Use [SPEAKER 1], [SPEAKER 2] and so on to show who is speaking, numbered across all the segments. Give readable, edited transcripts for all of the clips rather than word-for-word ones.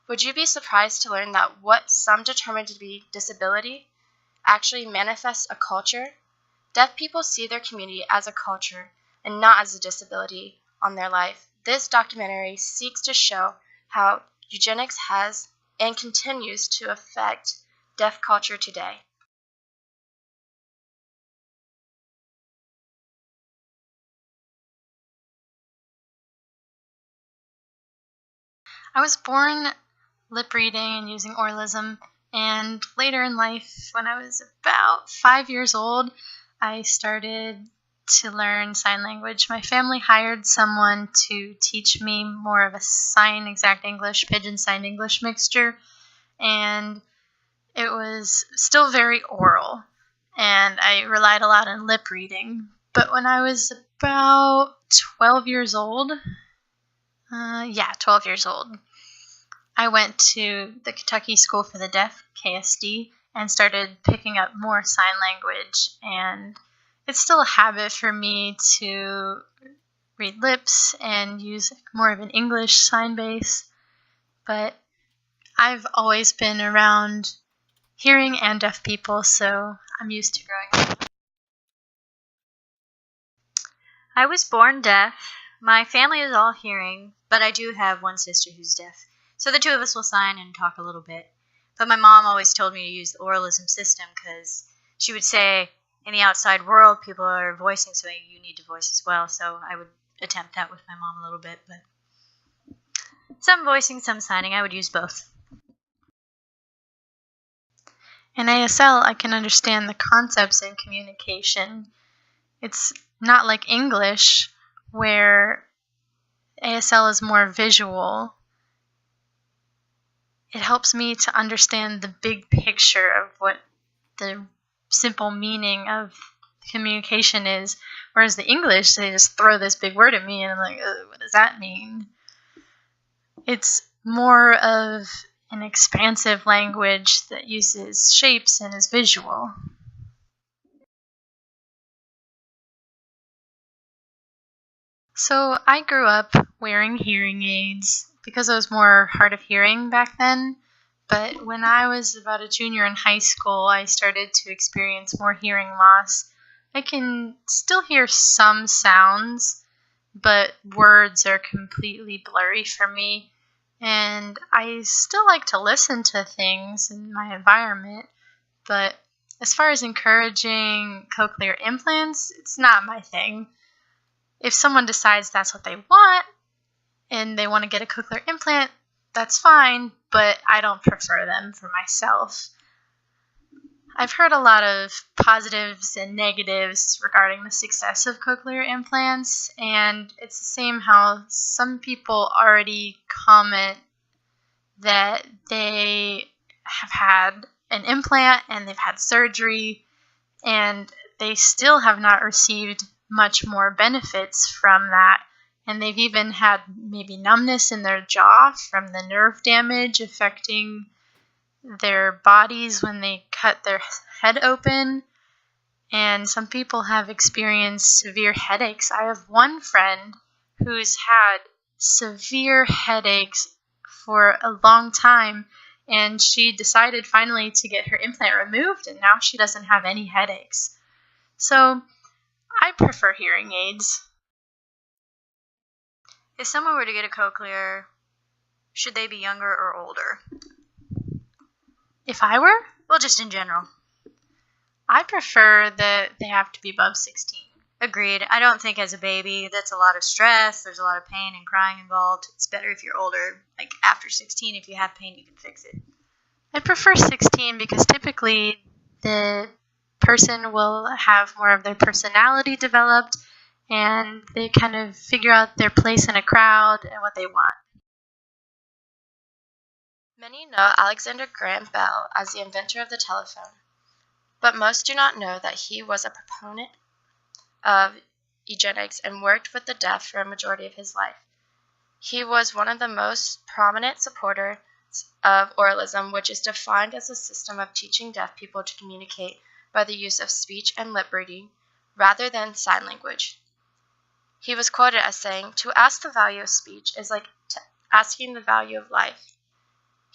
[SPEAKER 1] Would you be surprised to learn that what some determine to be disability actually manifests a culture? Deaf people see their community as a culture and not as a disability on their life. This documentary seeks to show how eugenics has and continues to affect deaf culture today.
[SPEAKER 2] I was born lip reading and using oralism, and later in life, when I was about 5 years old, I started to learn sign language. My family hired someone to teach me more of a sign exact English, pidgin sign English mixture, and it was still very oral, and I relied a lot on lip reading. But when I was about 12 years old, 12 years old, I went to the Kentucky School for the Deaf, KSD, and started picking up more sign language. And it's still a habit for me to read lips and use more of an English sign base. But I've always been around hearing and deaf people, so I'm used to growing up.
[SPEAKER 3] I was born deaf. My family is all hearing, but I do have one sister who's deaf. So the two of us will sign and talk a little bit. But my mom always told me to use the oralism system because she would say, in the outside world, people are voicing something, you need to voice as well. So I would attempt that with my mom a little bit. But some voicing, some signing, I would use both.
[SPEAKER 2] In ASL, I can understand the concepts in communication. It's not like English, where ASL is more visual. It helps me to understand the big picture of what the simple meaning of communication is, whereas the English, they just throw this big word at me, and I'm like, what does that mean? It's more of an expansive language that uses shapes and is visual. So I grew up wearing hearing aids because I was more hard of hearing back then. But when I was about a junior in high school, I started to experience more hearing loss. I can still hear some sounds, but words are completely blurry for me. And I still like to listen to things in my environment, but as far as encouraging cochlear implants, it's not my thing. If someone decides that's what they want and they want to get a cochlear implant, that's fine, but I don't prefer them for myself. I've heard a lot of positives and negatives regarding the success of cochlear implants, and it's the same how some people already comment that they have had an implant and they've had surgery and they still have not received much more benefits from that. And they've even had maybe numbness in their jaw from the nerve damage affecting their bodies when they cut their head open. And some people have experienced severe headaches. I have one friend who's had severe headaches for a long time, and she decided finally to get her implant removed, and now she doesn't have any headaches. So I prefer hearing aids.
[SPEAKER 3] If someone were to get a cochlear, should they be younger or older?
[SPEAKER 2] If I were?
[SPEAKER 3] Well, just in general.
[SPEAKER 2] I prefer that they have to be above 16.
[SPEAKER 3] Agreed. I don't think as a baby that's a lot of stress. There's a lot of pain and crying involved. It's better if you're older, like after 16. If you have pain, you can fix it.
[SPEAKER 2] I prefer 16 because typically the person will have more of their personality developed and they kind of figure out their place in a crowd and what they want.
[SPEAKER 1] Many know Alexander Graham Bell as the inventor of the telephone, but most do not know that he was a proponent of eugenics and worked with the deaf for a majority of his life. He was one of the most prominent supporters of oralism, which is defined as a system of teaching deaf people to communicate by the use of speech and lip reading rather than sign language. He was quoted as saying, "To ask the value of speech is like asking the value of life."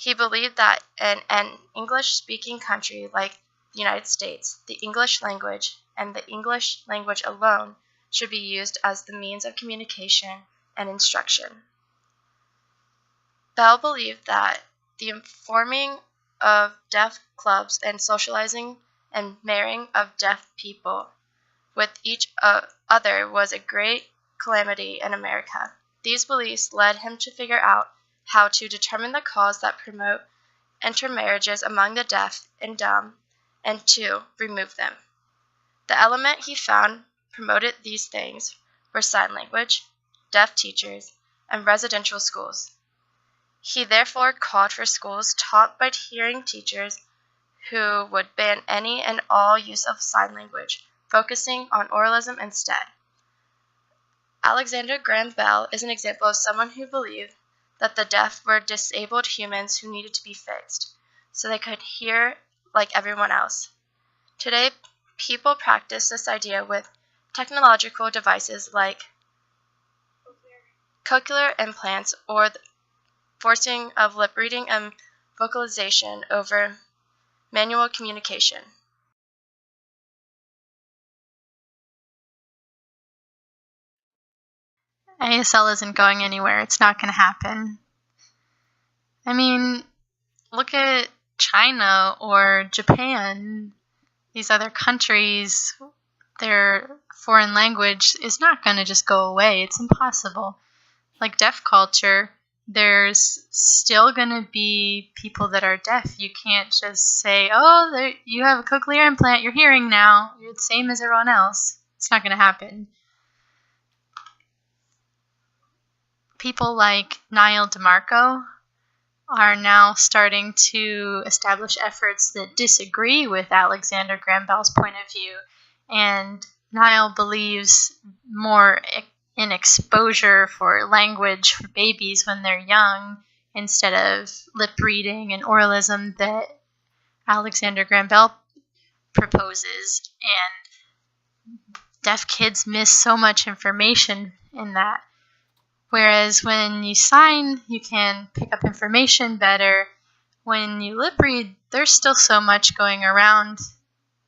[SPEAKER 1] He believed that in an English-speaking country like the United States, the English language and the English language alone should be used as the means of communication and instruction. Bell believed that the forming of deaf clubs and socializing and marrying of deaf people with each other was a great calamity in America. These beliefs led him to figure out how to determine the cause that promote intermarriages among the deaf and dumb and to remove them. The element he found promoted these things were sign language, deaf teachers, and residential schools. He therefore called for schools taught by hearing teachers who would ban any and all use of sign language, focusing on oralism instead. Alexander Graham Bell is an example of someone who believed that the deaf were disabled humans who needed to be fixed, so they could hear like everyone else. Today, people practice this idea with technological devices like cochlear implants or the forcing of lip reading and vocalization over manual communication.
[SPEAKER 2] ASL isn't going anywhere. It's not going to happen. I mean, look at China or Japan. These other countries, their foreign language is not going to just go away. It's impossible. Like deaf culture, there's still going to be people that are deaf. You can't just say, oh, you have a cochlear implant, you're hearing now. You're the same as everyone else. It's not going to happen. People like Niall DeMarco are now starting to establish efforts that disagree with Alexander Graham Bell's point of view. And Niall believes more in exposure for language for babies when they're young instead of lip reading and oralism that Alexander Graham Bell proposes. And deaf kids miss so much information in that. Whereas when you sign, you can pick up information better. When you lip read, there's still so much going around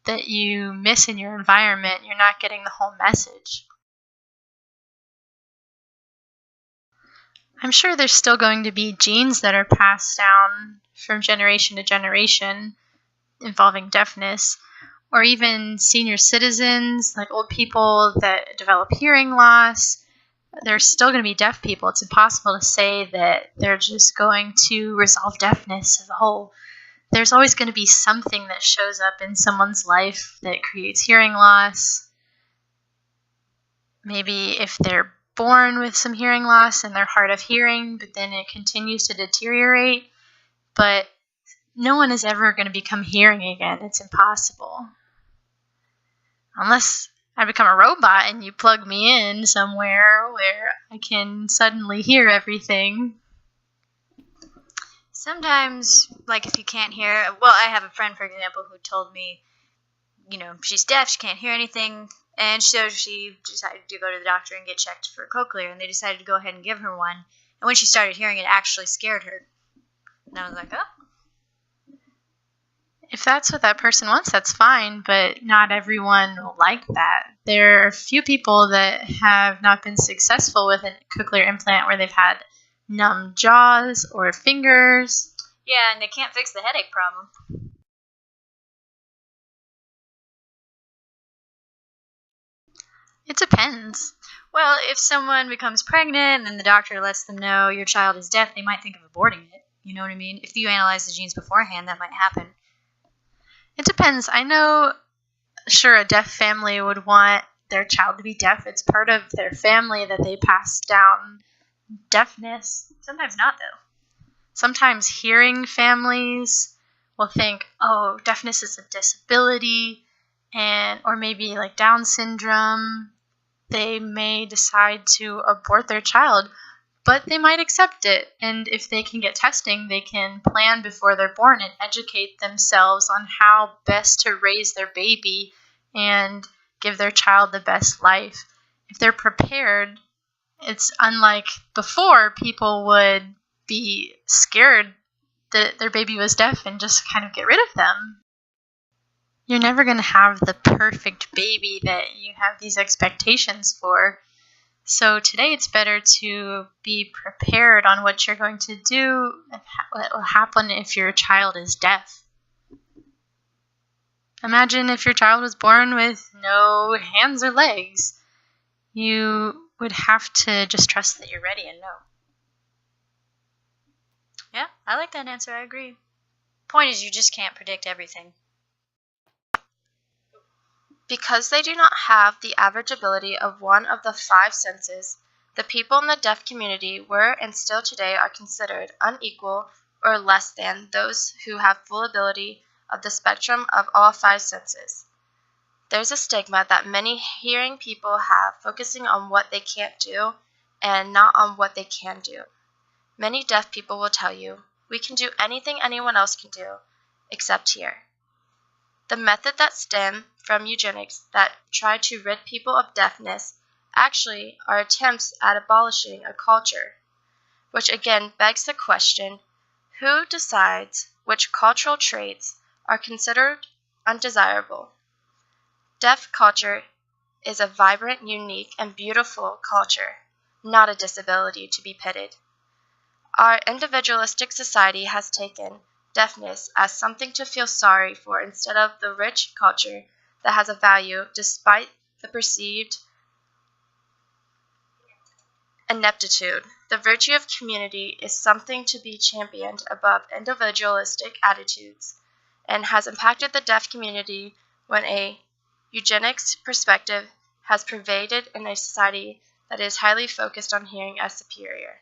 [SPEAKER 2] that you miss in your environment. You're not getting the whole message. I'm sure there's still going to be genes that are passed down from generation to generation involving deafness, or even senior citizens, like old people that develop hearing loss. There's still going to be deaf people. It's impossible to say that they're just going to resolve deafness as a whole. There's always going to be something that shows up in someone's life that creates hearing loss. Maybe if they're born with some hearing loss and they're hard of hearing, but then it continues to deteriorate. But no one is ever going to become hearing again. It's impossible. Unless I become a robot and you plug me in somewhere where I can suddenly hear everything.
[SPEAKER 3] Sometimes, like if you can't hear, well, I have a friend, for example, who told me, she's deaf, she can't hear anything, and so she decided to go to the doctor and get checked for cochlear, and they decided to go ahead and give her one. And when she started hearing, it actually scared her. And I was like, oh.
[SPEAKER 2] If that's what that person wants, that's fine, but not everyone will like that. There are a few people that have not been successful with a cochlear implant where they've had numb jaws or fingers.
[SPEAKER 3] Yeah, and they can't fix the headache problem.
[SPEAKER 2] It depends.
[SPEAKER 3] Well, if someone becomes pregnant and then the doctor lets them know your child is deaf, they might think of aborting it. You know what I mean? If you analyze the genes beforehand, that might happen.
[SPEAKER 2] It depends. I know, sure, a deaf family would want their child to be deaf. It's part of their family that they pass down deafness.
[SPEAKER 3] Sometimes not, though.
[SPEAKER 2] Sometimes hearing families will think, oh, deafness is a disability, or maybe like Down syndrome. They may decide to abort their child, but they might accept it. And if they can get testing, they can plan before they're born and educate themselves on how best to raise their baby and give their child the best life. If they're prepared, it's unlike before. People would be scared that their baby was deaf and just kind of get rid of them. You're never going to have the perfect baby that you have these expectations for. So today it's better to be prepared on what you're going to do and what will happen if your child is deaf. Imagine if your child was born with no hands or legs. You would have to just trust that you're ready and know.
[SPEAKER 3] Yeah, I like that answer. I agree. Point is, you just can't predict everything.
[SPEAKER 1] Because they do not have the average ability of one of the 5 senses, the people in the deaf community were and still today are considered unequal or less than those who have full ability of the spectrum of all 5 senses. There's a stigma that many hearing people have focusing on what they can't do and not on what they can do. Many deaf people will tell you, we can do anything anyone else can do, except hear. The method that stem from eugenics that try to rid people of deafness actually are attempts at abolishing a culture, which again begs the question, who decides which cultural traits are considered undesirable? Deaf culture is a vibrant, unique, and beautiful culture, not a disability to be pitied. Our individualistic society has taken deafness as something to feel sorry for instead of the rich culture that has a value despite the perceived ineptitude. The virtue of community is something to be championed above individualistic attitudes and has impacted the deaf community when a eugenics perspective has pervaded in a society that is highly focused on hearing as superior.